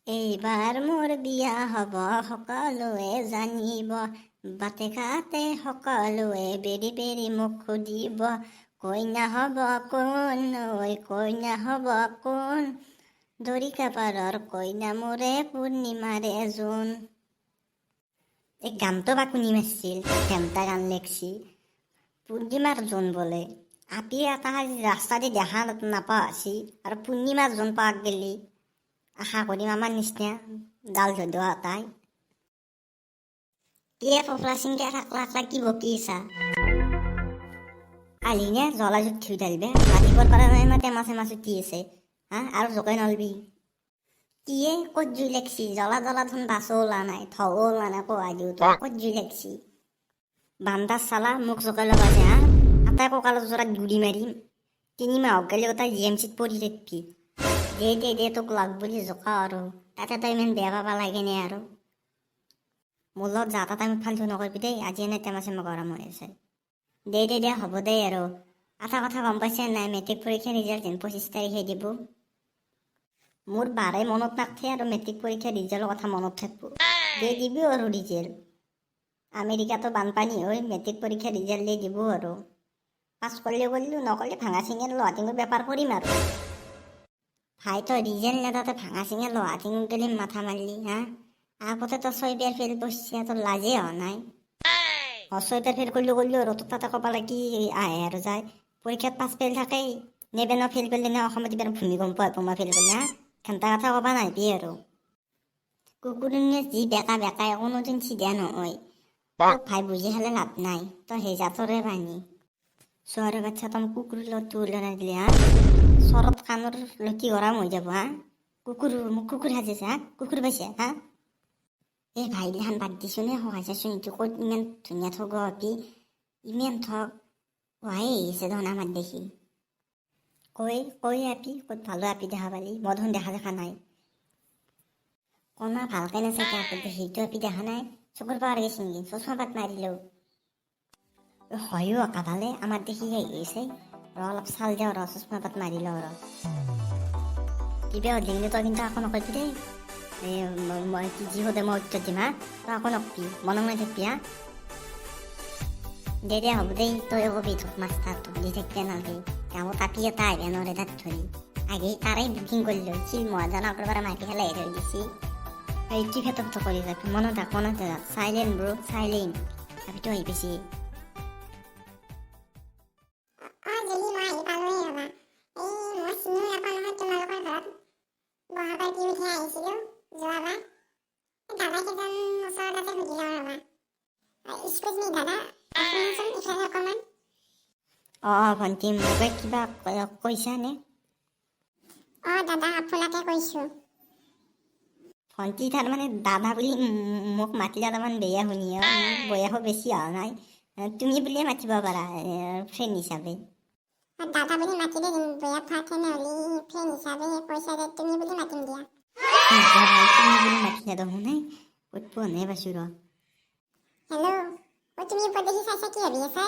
এইবাৰ মোৰ বিয়া হ'ব সকলোৱে জানিব, বাটে ঘাটে সকলোৱে বেৰি বেৰি মোক সুধিব, কইনা হ'ব কোন, ঐ কইনা হ'ব কোন, দৰিকা পাৰৰ কইনা মোৰে পূৰ্ণিমাৰে জোন। এই গানটো বা কোনে মাৰিছিল? ঘেণ্টা গান লেখছি, পূৰ্ণিমাৰ জোন বোলে। আপি এটা ৰাস্তা দি দেখা নাপা হৈছি আৰু পূৰ্ণিমাৰ জোন পাক গেলি। আশা কৰিম আমাৰ নিচিনা ডাল ধদোৱা তাই কিয়ে ফফলা চিংকে থাকলা থাকলা কি বকিছা আলিনে জ্বলা জুত থিউ ডালবে ৰাতিপুৱাৰ পৰা নাই টেমা চেমা চুটি আছে হা আৰু জোকাই নলবি কিয়ে ক'ত জুই লেগছি জ্বলা জ্বলা ধন বাছো ওলা নাই থও ওলা নাই কোৱা দিও তো ক'ত জুই লেগছি বান্দাৰ চালা মোক জোকাই লবা যে হা আটাই কঁকালত জোৰাত গুৰি মাৰিম 3 মাহ গেলি তাই জিএমচিত পৰি থাকবি দে তোক লগ বুলি জোকা আৰু তাতে তই ইমান বেয়া পাবা লাগে নে আৰু মোৰ লগত যা তাত আমি ফাল্টু নকৰিবি দেই আজি এনে টেমা চেমা গৰম হৈ আছে দে হ'ব দে আৰু এটা কথা গম পাইছে নাই মেট্ৰিক পৰীক্ষা ৰিজাল্ট 25 তাৰিখে দিব মোৰ বাৰে মনত নাথে আৰু মেট্ৰিক পৰীক্ষা ৰিজাল্টৰ কথা মনত থাকব দে দিবি আৰু ৰিজাল্ট আমেৰিকাতো বানপানী হৈ মেট্ৰিক পৰীক্ষা ৰিজাল্ট দি দিব আৰু পাছ কৰিলে নকৰিলে ভাঙা চিঙে লহাটিঙৰ বেপাৰ কৰিম আৰু ভাই তই রিজেল নেতাতে ভাঙা চিঙে লোহা টিঙ গেলি মাথা মারলি হ্যাঁ আগতে তো 6 বের ফেল বসছিয়া তোর লাজে হ নাই 6 বের ফেল করলে আর তোর তাতে কপালে কি আহে আর যায় পরীক্ষাত 5 ফেল থাকে নেবে না ফেল করলে না অসমত এবার ভূমিকম্প হয় তোমা ফেল করলে হ্যাঁ খান্তা কথা কবা নাই বি আর কুকুরনে যি বেকা বেকায় কোনোদিন সিধা নহয় তোক ভাই বুঝি হলে লাভ নাই তো হে জাতরে বানি শহরের বাচ্চা তোম কুকুর তুলে না দিলে হ্যাঁ শরৎ খানোর লকি গরম হয়ে যাব হ্যাঁ কুকুর হাজেছে হ্যাঁ কুকুর পাইছে হ্যাঁ এই ভাই ধান বাদ দিছো নে সহাইছে শুনিছো ক'ত ইমান ধুনীয়া থগ আপি ইমান থক ওয়াই এসে ধন আমার দেখি কই আপি ক'ত ভালো আপি দেখা পালি মধন দেখা নাই কনা ভালকে নাচাকে আপি দেখি তো আপি দেখা নাই চকুর পাওয়ার গেছি নাকি চশমা পাত মারিলেও হয়ও কাটালে আমার দেখি গেছে অলপ চাল যাও চশমা পাত মাৰি লওঁ কিবা দিলে তই কিন্তু আকৌ নকবি দেই মই কি যি হতে মই উত্তৰ দিম হা তই আকৌ নকবি মনত নাই থাকিবি হা দে হ'ব দেই তই কবি তোক মাষ্টাৰ তোক দি থাকিব নালাগে গাঁৱত তাপি এটা আহিব নোৱাৰে তাত ধৰি আগে তাৰাই বুকিং কৰিলো সি মহাজনক পৰা মাতি পেলাই থৈ দিছি এই কি ক্ষেত্ৰত কৰি যাবি মনত চাইলেণ্ট ব্ৰ চাইলেণ্ট আপিতো আহি পাইছি ভণ্টি মোক কিবা কৈছা নে দাদা আপোনাকে কৈছো ভণ্টি তাৰমানে দাদা বুলি মোক মাতিলে অলপমান বেয়া শুনি বয়সো বেছি হোৱা নাই তুমি বুলিয়ে মাতিব পাৰা ফ্ৰেণ্ড হিচাপে দাদা বুলি মাতিলে বেয়া ফাটে নহ'লে ফ্ৰেণ্ড হিচাপে পইচা দে তুমি বুলি মাতিম দিয়া তুমি বুলি মাতিলে দেখোন নাই ক'ত পোৱা নাই পাইছোঁ ৰ হেল্ল' তুমি ওপৰত দেখি চাইছা কি ভাবি আছা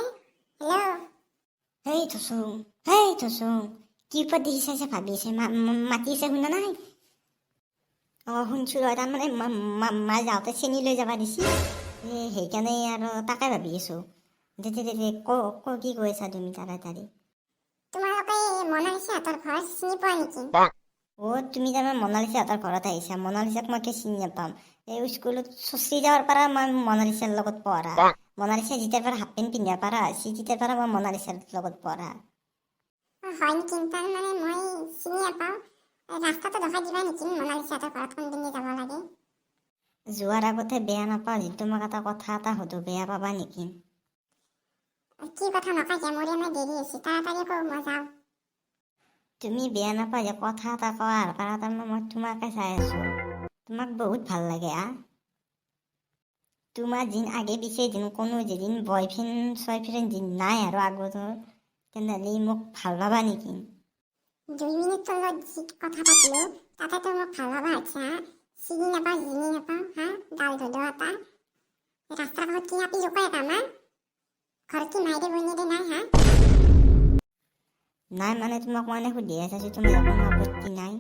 হেল্ল' হেই থচোং কি ওপৰত দেখি চাইছে ভাবি আছে মাতি আছে শুনা নাই শুনছোঁ ৰ তাৰমানে মায়ে যাওঁতে চেনি লৈ যাবা দিছি সেইকাৰণে আৰু তাকে ভাবি আছোঁ দে কি কৈ আছা তুমি তাড়াতাড়ি তোমালোকে মনালিছাহঁতৰ ঘৰ চিনি পোৱা নেকি তুমি তাৰমানে মনালিছাহঁতৰ ঘৰত আহিছা মনালিছাক মই কি চিনি নাপাম এই স্কুলত চচি যাৱাৰ পৰা মই মনালিছাৰ লগত পঢ়া মনালিছা যেতিয়াৰ পৰা হাফ পেণ্ট পিন্ধাৰ পৰা হৈছি তেতিয়াৰ পৰা মই মনালিছাৰ লগত পঢ়া হয় নেকি তাৰমানে মই চিনি নাপাওঁ ৰাস্তাটো দেখাই দিবা নেকি মনালিছাহঁতৰ ঘৰত কোনপিনে যাব লাগে যোৱাৰ আগতে বেয়া নাপাওঁ যদি তোমাক এটা কথা এটা সুধো বেয়া পাবা নেকি কি কথা নকাইছে মোৰ এনে দেৰি হৈছে তাড়াতাড়ি কওঁ মই যাওঁ তুমি বেয়া নাপায় যে কথা এটা কোৱাৰ পৰা তাৰমানে মই তোমাকে চাই আছোঁ তোমাক বহুত ভাল লাগে তোমাৰ দিন আগে পিছে দিন কোনো যেদিন বয়ফ্ৰেণ্ড চয়ফ্ৰেণ্ড দিন নাই আৰু আগতো তেনেহ'লে মোক ভাল পাবা নেকি 2 মিনিট তলত যি কথা পাতিলোঁ তাতেতো মোক ভাল পাবা আচ্ছা চিনি নাপাওঁ জিনি নাপাওঁ হা ডাল ধদোৱা এটা ৰাস্তাৰ কাষত কি আপি জোকাই এটা মা ঘৰত কি মাইৰে বইনেৰে নাই হা নাই মানে তোমাক মই সুধি আছোঁ তোমাৰ কোনো আপত্তি নাই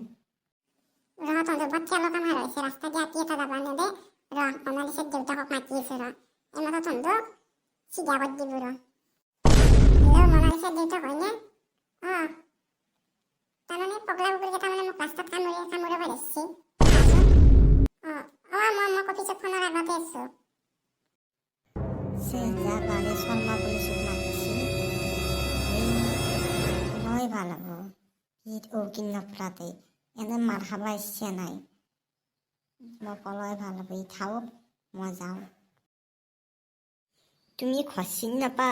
তহঁতৰ বাচ্চা লগা মাৰ আছে ৰাস্তা দিয়া আতি এটা যাবা নেদে ৰ মনালিসাৰ দেউতাকক মাতি আছে ৰ এমাত্ৰ তহঁতক চিধা কৰি দিব ৰ হেল্ল' মনালিসাৰ দেউতাক হয়নে তাৰমানে পগলা কুকুৰকেইটা মানে মোক ৰাস্তাত কামুৰিব ধৰিছে মই অফিচত ফোনৰ আগতে আছো চেজা বাৰে শৰ্মা পুলিচক মাতিছি লয় ভাল হ'ব ঈদ অকিন নপৰাতে এনে মাৰ খাব ইচ্ছা নাই মই পলয় ভাল হ'ব ই থাওক মই যাওঁ তুমি খচিন নাপা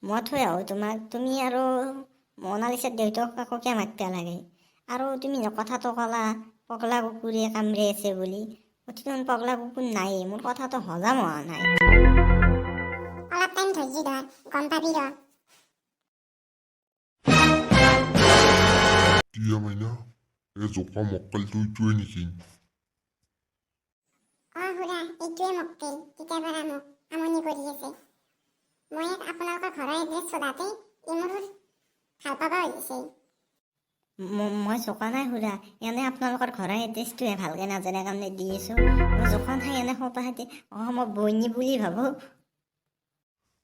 মই থৈ আহোঁ তোমাক তুমি আৰু মনালিসাৰ দেউতাক আকৌ কিয় মাতিব লাগে আৰু তুমি কথাটো ক'লা পগলা কুকুৰে কামুৰি আছে বুলি অতিমান পগলা কুকুৰ নাই মোৰ কথাটো হজম হোৱা নাই অলপ টাইম ধৈৰ্য ধৰ গম পাবি ৰ টিয়া মাইনা এই জোকা মক্কেলটো ইটোৱে নেকি খুৰা এইটোৱে মক্কেল তেতিয়াৰ পৰা মোক আমনি কৰি আছে মই ইয়াত আপোনালোকৰ ঘৰৰ এড্ৰেছ সোধাতে ই মোৰ ভাল পাব হৈছে মই জোকা নাই সুৰা এনে আপোনালোকৰ ঘৰৰ এড্ৰেছটোহে ভালকৈ নাজানে কাৰণে দি আছোঁ মই জোকা নাই এনে সপাহাতে মই বৈনী বুলি ভাবোঁ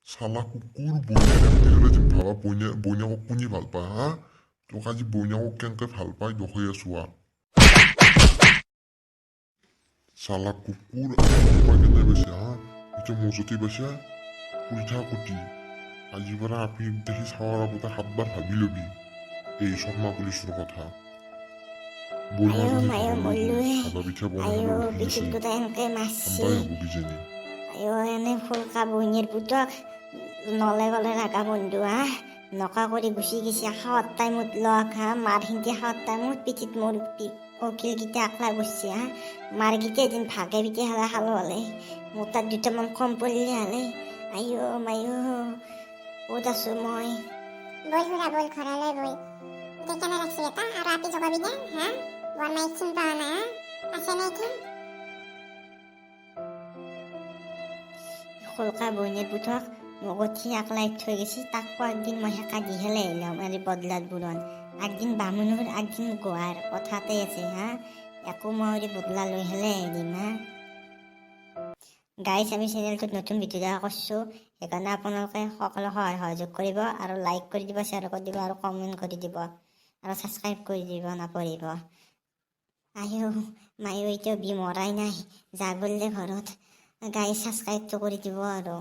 চালা কুকুৰ বইনাকে বুলি ক'লে যেন ভাবা বইনাকক কোনে ভাল পায় হা তোক আজি বইনাকক কেনেকৈ ভাল পায় দেখুৱাই আছো চালা কুকুৰ কেনে পাইছে হা এতিয়া মজুতি পাইছে উল্টা কুটি আজিৰ পৰা আপি দেখি চাৱাৰ আগতে 7 বাৰ ভাবি ল'বি এই শৰ্মা পুলিচৰ কথা মায়ো মল্লুৱে আয়ো পিঠিত গোটাই এনেকৈ মাৰছি কিজানি আয়ো এনে ফুলকা বৈনীৰ পুতক নলে গলে ৰাগা বন্ধু হা নকা কৰি গুচি গৈছে খাওয়াৰ টাইমত লগ হা মাৰ হিন্দি খাওয়াৰ টাইমত পিঠিত মোৰ অকিলকেইটা আকলা বসছে হা মাৰকেইটা এদিন ভাগে পিঠে হালা খালো হলে মোৰ তাত দুটামান কম পৰিলে হলে আয়ো মায়ো ক'ত আছো মই বল খুৰা বল ঘৰলৈ বল এতিয়া কেনে লাগছে এটা আৰু আপি জগাবি দে হা বৰমাইক চিন পোৱা নাই হা আছে নে কি ফুলকা বৈনীৰ পুতক মগঠি আকলাই থৈ গৈছে তাকো একদিন মই সেকা দিহেলে আহিলাম আৰু বদলাত বুৰণ একদিন বামুণৰ একদিন গোৱাৰ কথাতে আছে হা একো মই বদলা লৈ হেলে আহিম হা গাইজ আমি চেনেলটোত নতুন ভিডিঅ' দেখা কৰিছোঁ সেইকাৰণে আপোনালোকে সকলো সহায় সহযোগ কৰিব আৰু লাইক কৰি দিব শ্বেয়াৰ কৰি দিব আৰু কমেণ্ট কৰি দিব আৰু ছাবস্ক্ৰাইব কৰি দিব নাপাহৰিব আয়ো মায়ো এতিয়াও মৰাই নাই যাগলে ঘৰত গাইজ ছাবস্ক্ৰাইবটো কৰি দিব আৰু